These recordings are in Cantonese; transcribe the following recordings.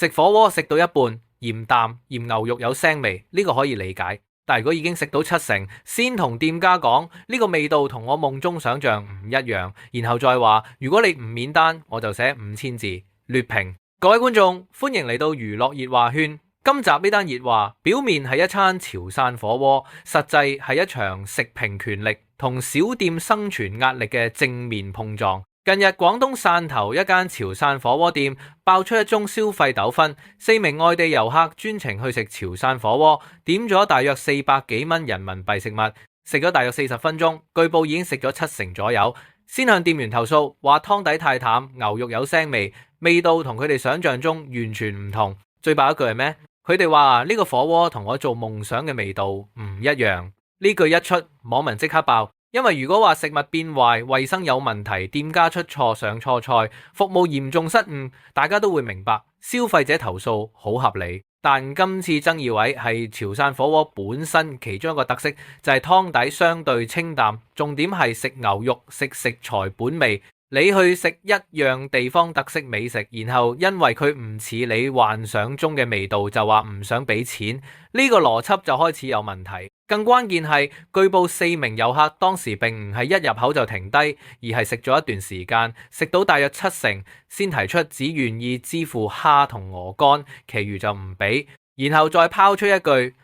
食火鍋食到一半，嫌淡，嫌牛肉有腥味，呢個可以理解。但如果已經食到70%，先同店家講呢個味道同我夢中想象唔一樣，然後再話如果你唔免單，我就寫5000字劣評。各位觀眾，歡迎嚟到娛樂熱話圈。今集呢單熱話，表面係一餐潮汕火鍋，實際係一場食評權力同小店生存壓力嘅正面碰撞。近日廣東汕頭一間潮汕火鍋店爆出一宗消費糾紛，4名外地遊客專程去食潮汕火鍋，點咗大約400幾蚊人民幣食物，食咗大約40分鐘，據報已經食咗70%左右，先向店員投訴，話湯底太淡，牛肉有腥味，味道同佢哋想象中完全唔同。最爆一句係咩？佢哋話呢個火鍋同我做夢想嘅味道唔一樣。呢句一出，網民即刻爆。因為如果話食物變壞、衛生有問題、店家出錯上錯菜、服務嚴重失誤，大家都會明白消費者投訴好合理。但今次爭議位係潮汕火鍋本身其中一個特色就係湯底相對清淡，重點係食牛肉食食材本味。你去食一樣地方特色美食，然後因為佢唔似你幻想中嘅味道，就話唔想俾錢，呢個邏輯就開始有問題。更關鍵係，據報4名遊客當時並唔係一入口就停低，而係食咗一段時間，食到大約70%，先提出只願意支付蝦同鵝肝，其餘就唔俾，然後再拋出一句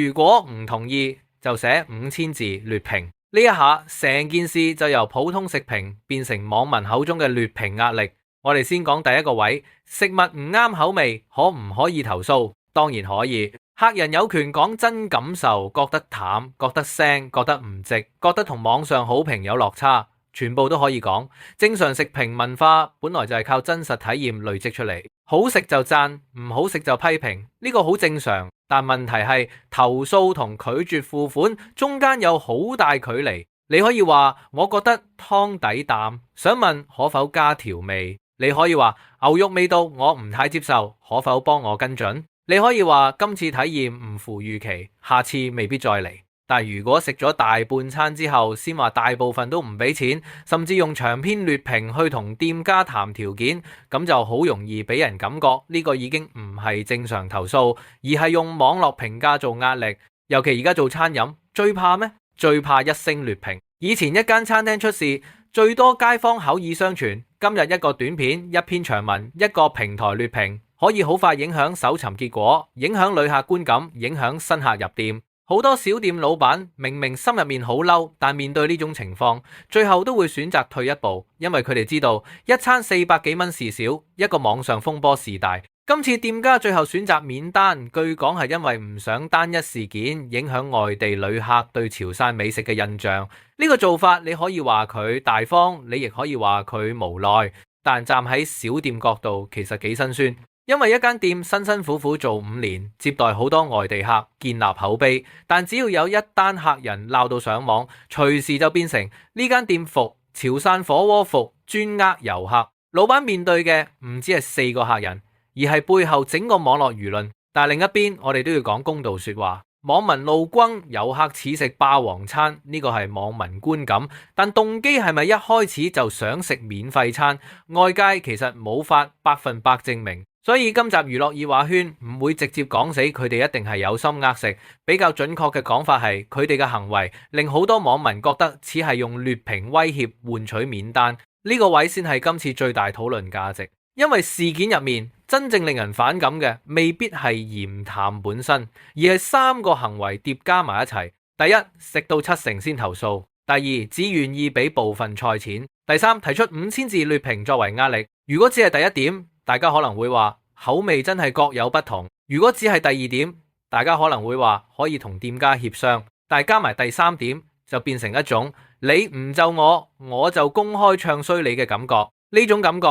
如果唔同意就寫5000字劣評。呢一下成件事就由普通食評變成網民口中嘅劣評壓力。我哋先講第一個位，食物唔啱口味，可唔可以投訴？當然可以，客人有權講真感受，覺得淡，覺得腥，覺得唔值，覺得同網上好評有落差，全部都可以講。正常食評文化本來就係靠真實體驗累積出嚟，好食就讚，唔好食就批評，呢個好正常。但問題係投訴同拒絕付款中間有好大距離。你可以話我覺得湯底淡，想問可否加調味？你可以話牛肉味道我唔太接受，可否幫我跟進？你可以話今次體驗唔符預期，下次未必再嚟。但如果食咗大半餐之後先話大部分都唔俾錢，甚至用長篇劣評去同店家談條件，咁就好容易俾人感覺呢個已經唔係正常投訴，而係用網絡評價做壓力。尤其而家做餐飲最怕咩？最怕一星劣評。以前一間餐廳出事，最多街坊口耳相傳，今日一個短片、一篇長文、一個平台劣評，可以好快影響搜尋結果，影響旅客觀感，影響新客入店。好多小店老闆明明心入面好嬲，但面對呢種情況，最後都會選擇退一步，因為佢哋知道一餐400幾蚊事小，一個網上風波事大。今次店家最後選擇免單，據講係因為唔想單一事件影響外地旅客對潮汕美食嘅印象。呢個做法你可以話佢大方，你亦可以話佢無奈，但站喺小店角度其實幾辛酸。因為一間店辛辛苦苦做5年，接待好多外地客，建立口碑，但只要有一單客人鬧到上網，隨時就變成呢間店服，潮汕火鍋服，專呃遊客。老闆面對嘅唔止係4個客人，而係背後整個網絡輿論。但另一邊我哋都要講公道說話，網民怒轟遊客似食霸王餐，呢個係網民觀感，但動機係咪一開始就想食免費餐？外界其實冇法100%證明。所以今集娛樂熱話圈唔會直接講死佢哋一定係有心呃食，比較準確嘅講法係佢哋嘅行為令好多網民覺得似係用劣評威脅換取免單，呢個位先係今次最大討論價值。因為事件入面真正令人反感嘅未必係鹽淡本身，而係3個行為疊加埋一齊。第一，食到70%先投訴；第二，只願意俾部分菜錢；第三，提出5000字劣評作為壓力。如果只係第一點，大家可能會話口味真係各有不同。如果只係第二點，大家可能會話可以同店家協商。但係加埋第3點就變成一種你唔就我就公開唱衰你嘅感覺。呢種感覺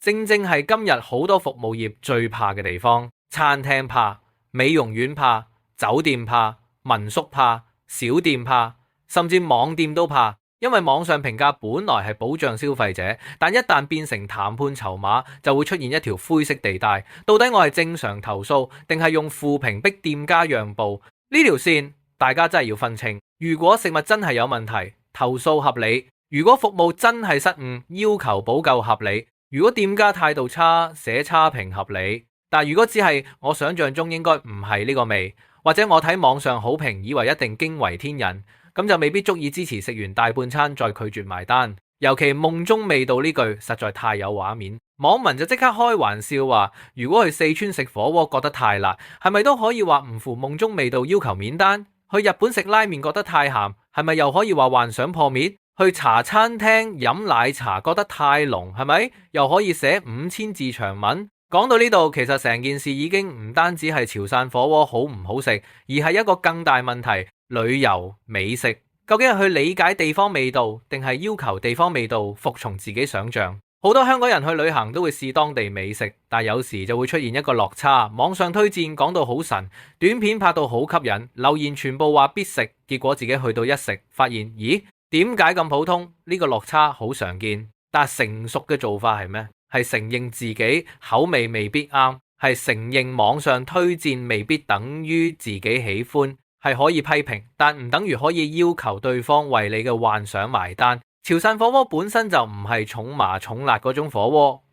正正係今日好多服務業最怕嘅地方。餐廳怕，美容院怕，酒店怕，民宿怕，小店怕，甚至網店都怕。因為網上評價本來係保障消費者，但一旦變成談判籌碼，就會出現一條灰色地帶。到底我係正常投訴，定係用負評逼店家讓步？呢條線大家真係要分清。如果食物真係有問題，投訴合理；如果服務真係失誤，要求補救合理；如果店家態度差，寫差評合理。但如果只係我想象中應該唔係呢個味，或者我睇網上好評以為一定驚為天人，咁就未必足以支持食完大半餐再拒絕埋單。尤其夢中味道呢句實在太有畫面，網民就即刻開玩笑話，如果去四川食火鍋覺得太辣，係咪都可以話唔符夢中味道要求免單？去日本食拉麵覺得太鹹，係咪又可以話幻想破滅？去茶餐廳飲奶茶覺得太濃，係咪又可以寫5000字長文？講到呢度，其實成件事已經唔單止係潮汕火鍋好唔好食，而係一個更大問題：旅遊美食究竟係去理解地方味道，定係要求地方味道服從自己想象？好多香港人去旅行都會試當地美食，但有時就會出現一個落差。網上推薦講到好神，短片拍到好吸引，留言全部話必食，結果自己去到一食，發現咦，點解咁普通？呢個落差好常見，但成熟嘅做法係咩？係承認自己口味未必啱，係承認網上推薦未必等於自己喜歡，係可以批評，但唔等於可以要求對方為你嘅幻想埋單。潮汕火鍋本身就唔係重麻重辣嗰種火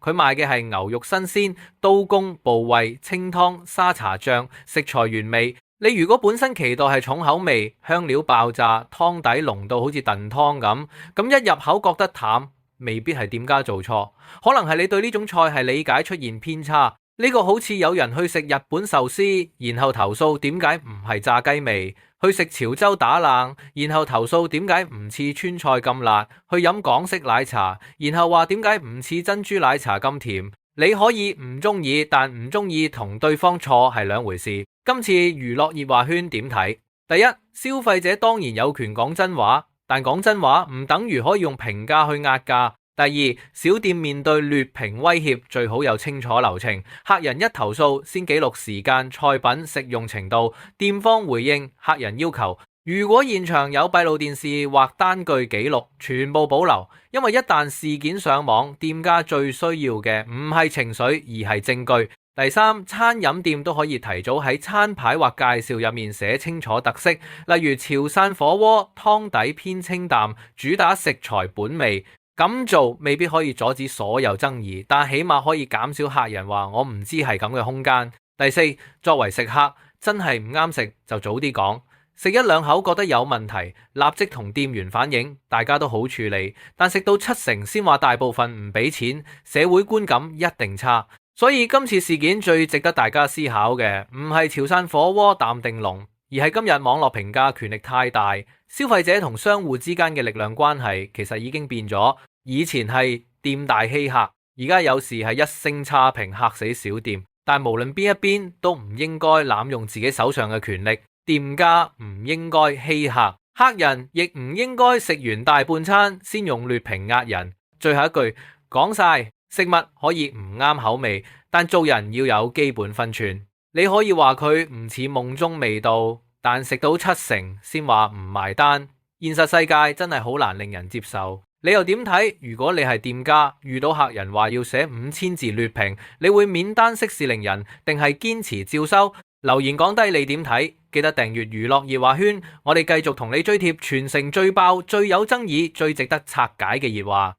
鍋，佢賣嘅係牛肉新鮮、刀工、部位、清湯、沙茶醬，食材原味。你如果本身期待係重口味、香料爆炸、湯底濃到好似燉湯咁一入口覺得淡，未必係店家做錯，可能係你對呢種菜係理解出現偏差。呢個好似有人去食日本壽司，然後投訴點解唔係炸雞味；去食潮州打冷，然後投訴點解唔似川菜咁辣；去飲港式奶茶，然後話點解唔似珍珠奶茶咁甜。你可以唔中意，但唔中意同對方錯係兩回事。今次娛樂熱話圈點睇？第一，消費者當然有權講真話，但講真話唔等於可以用評價去壓價。第二，小店面對劣評威脅，最好有清楚流程，客人一投訴先記錄時間、菜品、食用程度，店方回應客人要求。如果現場有閉路電視或單據記錄，全部保留，因為一旦事件上網，店家最需要嘅唔係情緒，而係證據。第三，餐飲店都可以提早喺餐牌或介紹入面寫清楚特色，例如潮汕火鍋湯底偏清淡，主打食材本味。咁做未必可以阻止所有爭議，但起碼可以減少客人話我唔知係咁嘅空間。第四，作為食客，真係唔啱食就早啲講，食一兩口覺得有問題，立即同店員反映，大家都好處理。但食到70%先話大部分唔俾錢，社會觀感一定差。所以今次事件最值得大家思考嘅，唔係潮汕火鍋淡定濃，而係今日網絡評價權力太大，消費者同商戶之間嘅力量關係其實已經變咗。以前係店大欺客，而家有時係一星差評嚇死小店。但無論邊一邊都唔應該濫用自己手上嘅權力，店家唔應該欺客，客人亦唔應該食完大半餐先用劣評壓人。最後一句講晒，食物可以唔啱口味，但做人要有基本分寸。你可以話佢唔似夢中味道，但食到70%先話唔埋單。現實世界真係好難令人接受。你又點睇？如果你係店家，遇到客人話要寫5000字劣評，你會免單息事寧人，定係堅持照收？留言講低你點睇，記得訂閱娛樂熱話圈，我哋繼續同你追貼全城最爆、最有爭議、最值得拆解嘅熱話。